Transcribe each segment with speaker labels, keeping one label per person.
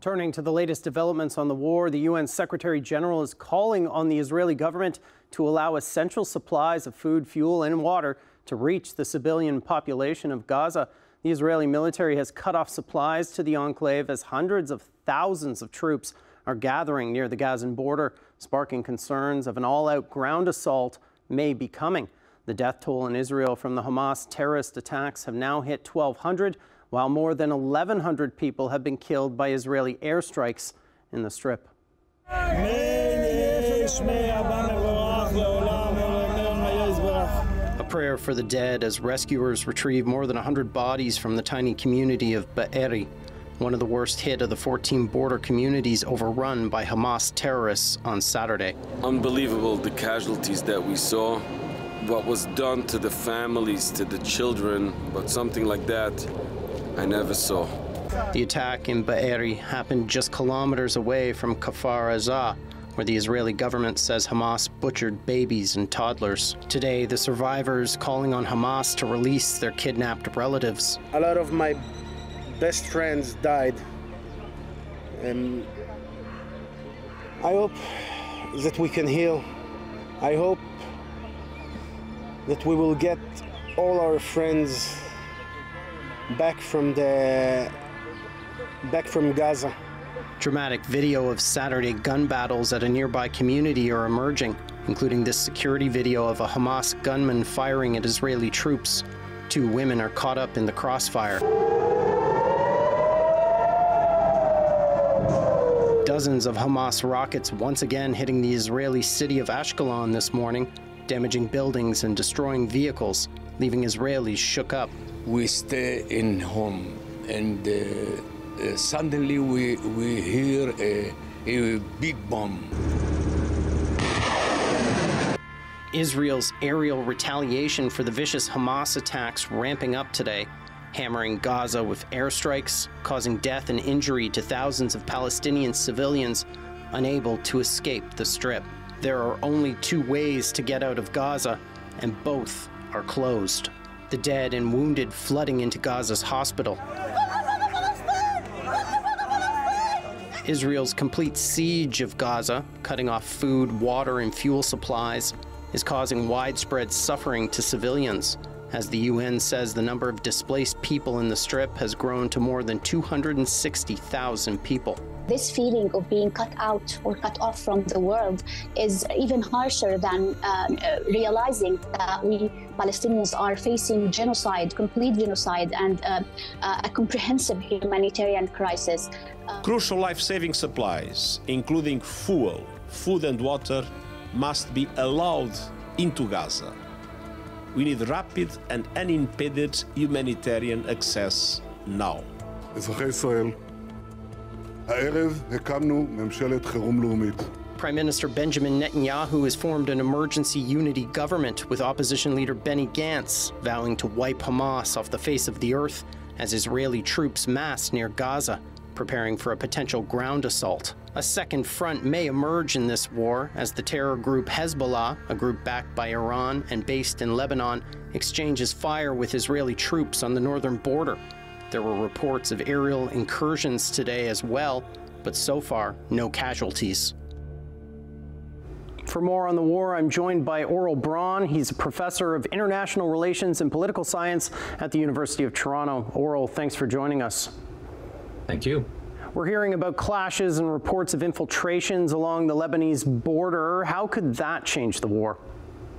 Speaker 1: Turning to the latest developments on the war, the UN Secretary General is calling on the Israeli government to allow essential supplies of food, fuel, and water to reach the civilian population of Gaza. The Israeli military has cut off supplies to the enclave as hundreds of thousands of troops are gathering near the Gazan border, sparking concerns of an all-out ground assault may be coming. The death toll in Israel from the Hamas terrorist attacks have now hit 1,200, while more than 1,100 people have been killed by Israeli airstrikes in the Strip. A prayer for the dead as rescuers retrieve more than 100 bodies from the tiny community of Be'eri, one of the worst hit of the 14 border communities overrun by Hamas terrorists on Saturday.
Speaker 2: Unbelievable, the casualties that we saw, what was done to the families, to the children, but something like that I never saw.
Speaker 1: The attack in Be'eri happened just kilometers away from Kfar Aza, where the Israeli government says Hamas butchered babies and toddlers. Today, the survivors calling on Hamas to release their kidnapped relatives.
Speaker 3: A lot of my best friends died. And I hope that we can heal. I hope that we will get all our friends back from Gaza.
Speaker 1: Dramatic video of Saturday gun battles at a nearby community are emerging, including this security video of a Hamas gunman firing at Israeli troops. 2 women are caught up in the crossfire. Dozens of Hamas rockets once again hitting the Israeli city of Ashkelon this morning, damaging buildings and destroying vehicles, leaving Israelis shook up.
Speaker 4: We stay in home, and suddenly we hear a big bomb.
Speaker 1: Israel's aerial retaliation for the vicious Hamas attacks ramping up today, hammering Gaza with airstrikes, causing death and injury to thousands of Palestinian civilians unable to escape the Strip. There are only 2 ways to get out of Gaza, and both are closed. The dead and wounded flooding into Gaza's hospital. Israel's complete siege of Gaza, cutting off food, water, and fuel supplies, is causing widespread suffering to civilians. As the UN says, the number of displaced people in the Strip has grown to more than 260,000 people.
Speaker 5: This feeling of being cut out or cut off from the world is even harsher than realizing that we Palestinians are facing genocide, complete genocide, and a comprehensive humanitarian crisis.
Speaker 6: Crucial life-saving supplies, including fuel, food and water, must be allowed into Gaza. We need rapid and unimpeded humanitarian access now.
Speaker 7: אזרחי ישראל, הערב הקמנו ממשלת חירום לאומית.
Speaker 1: Prime Minister Benjamin Netanyahu has formed an emergency unity government with opposition leader Benny Gantz vowing to wipe Hamas off the face of the earth as Israeli troops mass near Gaza, preparing for a potential ground assault. A second front may emerge in this war as the terror group Hezbollah, a group backed by Iran and based in Lebanon, exchanges fire with Israeli troops on the northern border. There were reports of aerial incursions today as well, but so far, no casualties. For more on the war, I'm joined by Aurel Braun. He's a professor of international relations and political science at the University of Toronto. Aurel, thanks for joining us.
Speaker 8: Thank you.
Speaker 1: We're hearing about clashes and reports of infiltrations along the Lebanese border. How could that change the war?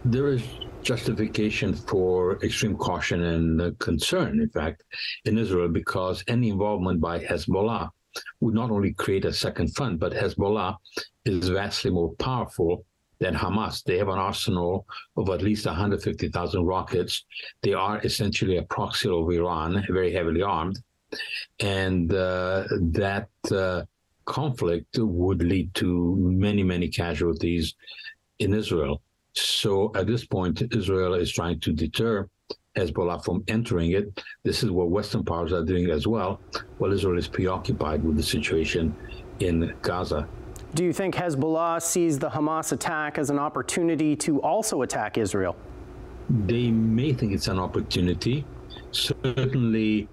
Speaker 8: There is justification for extreme caution and concern, in fact, in Israel, because any involvement by Hezbollah would not only create a second front, but Hezbollah is vastly more powerful than Hamas. They have an arsenal of at least 150,000 rockets. They are essentially a proxy of Iran, very heavily armed. And that conflict would lead to many, many casualties in Israel. So at this point, Israel is trying to deter Hezbollah from entering it. This is what Western powers are doing as well, while Israel is preoccupied with the situation in Gaza.
Speaker 1: Do you think Hezbollah sees the Hamas attack as an opportunity to also attack Israel?
Speaker 8: They may think it's an opportunity. Certainly,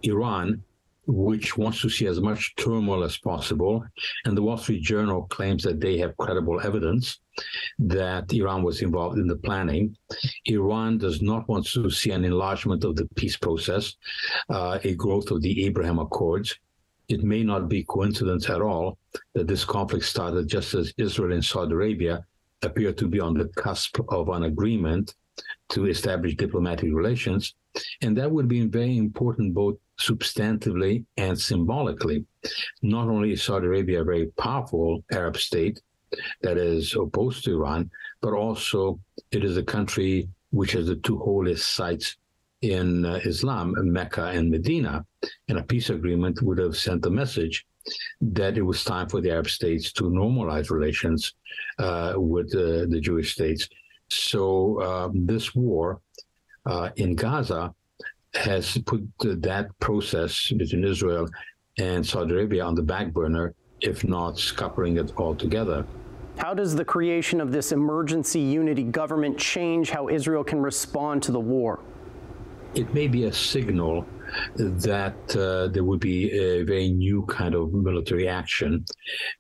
Speaker 8: Iran which wants to see as much turmoil as possible. And the Wall Street Journal claims that they have credible evidence that Iran was involved in the planning. Iran does not want to see an enlargement of the peace process, a growth of the Abraham Accords. It may not be coincidence at all that this conflict started just as Israel and Saudi Arabia appear to be on the cusp of an agreement to establish diplomatic relations. And that would be very important both substantively and symbolically. Not only is Saudi Arabia a very powerful Arab state that is opposed to Iran, but also it is a country which has the two holiest sites in Islam, Mecca and Medina. And a peace agreement would have sent a message that it was time for the Arab states to normalize relations with the Jewish states. So this war in Gaza has put that process between Israel and Saudi Arabia on the back burner, if not scuppering it altogether.
Speaker 1: How does the creation of this emergency unity government change how Israel can respond to the war?
Speaker 8: It may be a signal that there would be a very new kind of military action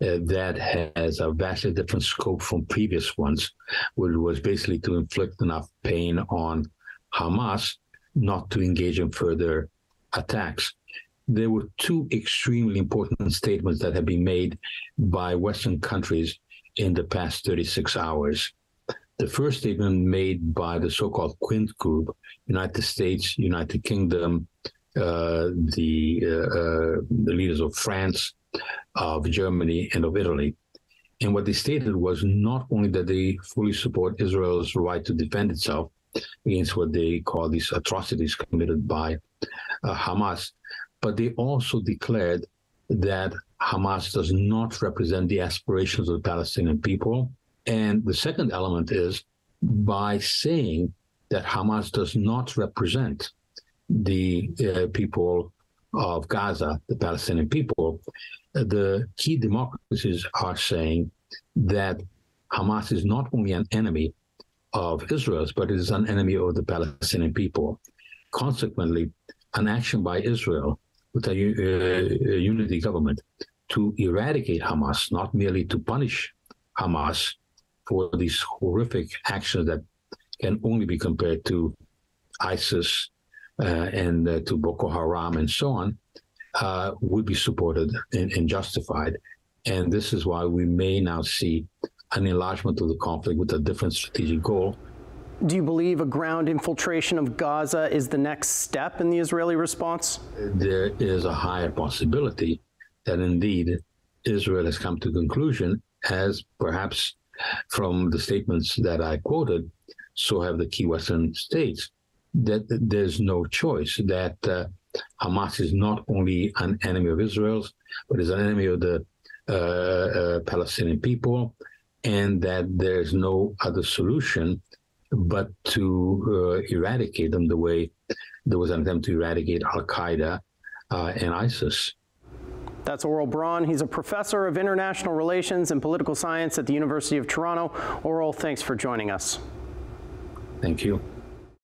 Speaker 8: that has a vastly different scope from previous ones, which was basically to inflict enough pain on Hamas not to engage in further attacks. There were two extremely important statements that have been made by Western countries in the past 36 hours. The first statement made by the so-called Quint Group, United States, United Kingdom, the leaders of France, of Germany, and of Italy. And what they stated was not only that they fully support Israel's right to defend itself against what they call these atrocities committed by Hamas, but they also declared that Hamas does not represent the aspirations of the Palestinian people. And the second element is by saying that Hamas does not represent the people of Gaza, the Palestinian people, the key democracies are saying that Hamas is not only an enemy of Israel's, but it is an enemy of the Palestinian people. Consequently, an action by Israel with a unity government to eradicate Hamas, not merely to punish Hamas for these horrific actions that can only be compared to ISIS and to Boko Haram and so on, would be supported and justified. And this is why we may now see an enlargement of the conflict with a different strategic goal.
Speaker 1: Do you believe a ground infiltration of Gaza is the next step in the Israeli response?
Speaker 8: There is a higher possibility that indeed Israel has come to a conclusion, as perhaps from the statements that I quoted, so have the key Western states, that there's no choice, that Hamas is not only an enemy of Israel's, but is an enemy of the Palestinian people, and that there's no other solution but to eradicate them the way there was an attempt to eradicate Al-Qaeda and ISIS.
Speaker 1: That's Aurel Braun. He's a professor of international relations and political science at the University of Toronto. Aurel, thanks for joining us.
Speaker 8: Thank you.